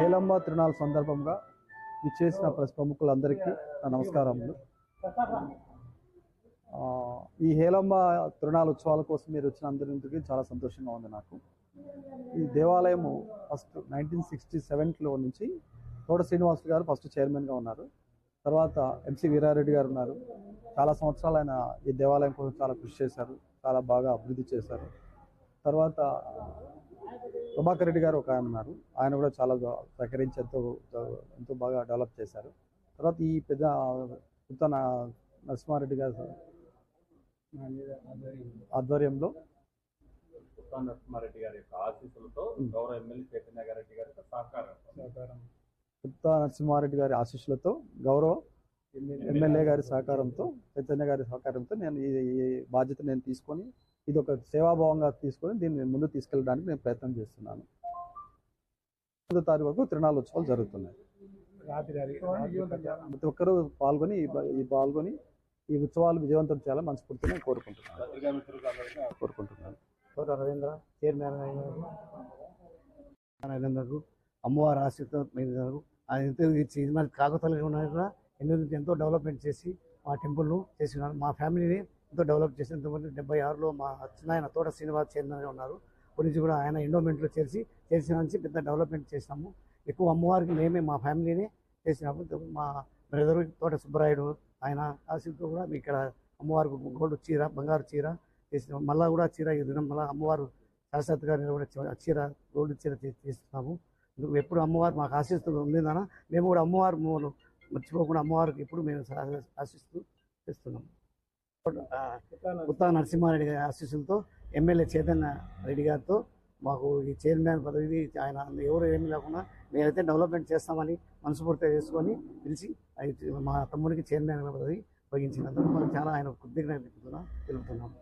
హేలమ్మ తిరునాళ్ళ సందర్భంగా విచ్చేసిన ప్రముఖులందరికీ నా నమస్కారములు. ఈ హేలమ్మ తిరునాళ్ళ ఉత్సవాల కోసం మీరు వచ్చిన అందరికీ చాలా సంతోషంగా ఉంది. నాకు ఈ దేవాలయము ఫస్ట్ 1967లో నుంచి తోట శ్రీనివాసులు గారు ఫస్ట్ చైర్మన్గా ఉన్నారు. తర్వాత ఎంసీ వీరారెడ్డి గారు ఉన్నారు. చాలా సంవత్సరాలు ఆయన ఈ దేవాలయం కోసం చాలా కృషి చేశారు, చాలా బాగా అభివృద్ధి చేశారు. తర్వాత ప్రభాకర్ రెడ్డి గారు ఒక ఆయన ఉన్నారు, ఆయన కూడా చాలా సహకరించి ఎంతో బాగా డెవలప్ చేశారు. తర్వాత ఈ పెద్ద నరసింహారెడ్డి గారు ఆధ్వర్యంలో నరసింహారెడ్డి గారి యొక్క ఆశీస్సులతో గౌరవ ఎమ్మెల్యే చైతన్య గారి గారి సహకారం నరసింహారెడ్డి గారి ఆశీస్సులతో గౌరవ ఎమ్మెల్యే గారి సహకారంతో చైతన్య గారి సహకారంతో నేను ఈ బాధ్యత నేను తీసుకొని ఇది ఒక సేవాభావంగా తీసుకొని దీన్ని ముందు తీసుకెళ్ళడానికి నేను ప్రయత్నం చేస్తున్నాను. 9వ తారీఖు వరకు తిరునాళ్ళ ఉత్సవాలు జరుగుతున్నాయి. ప్రతి ఒక్కరూ పాల్గొని ఈ ఉత్సవాలు విజయవంతం చేయాలని మనస్ఫూర్తిగా కోరుకుంటున్నాను. రవీంద్ర చైర్మన్ అయినందుకు అమ్మవారి ఆశీస్సుతో ఆయన కాకతలుగా ఉన్నారు కూడా ఎంతో డెవలప్మెంట్ చేసి మా టెంపుల్ను చేసినారు. మా ఫ్యామిలీని ఎంతో డెవలప్ చేసి ఎంతమంది 76లో మా చిన్న తోట శ్రీనివాస్ చైర్మన్గా ఉన్నారు. గురించి కూడా ఆయన ఎండోమెంట్లో చేసిన నుంచి పెద్ద డెవలప్మెంట్ చేసినాము. ఎక్కువ అమ్మవారికి మేమే మా ఫ్యామిలీనే చేసినాము. మా బ్రదర్ తోట సుబ్బరాయుడు ఆయన ఆశీస్సుతో కూడా ఇక్కడ అమ్మవారికి గోల్డ్ చీర, బంగారు చీర చేసినాము. మళ్ళీ కూడా చీర ఈ దినం మళ్ళీ అమ్మవారు శాశ్వతగా నిలబడే చీర, గోల్డ్ చీర చేస్తున్నాము. ఎప్పుడు అమ్మవారు మాకు ఆశిస్తూ ఉండిందనా మేము కూడా అమ్మవారు మర్చిపోకుండా అమ్మవారికి ఎప్పుడు మేము ఆశిస్తూ చేస్తున్నాము. నరసింహారెడ్డి గారి ఆశీస్సులతో ఎమ్మెల్యే చైతన్య రెడ్డి గారితో మాకు ఈ చైర్మన్ పదవి ఆయన ఎవరు ఏమి లేకుండా మేమైతే డెవలప్మెంట్ చేస్తామని మనస్ఫూర్తిగా చేసుకొని పిలిచి మా తమ్ముడికి చైర్మన్ పదవి వహించినందుకు మాకు చాలా ఆయన కృతజ్ఞతలు తెలుపుతున్నాము.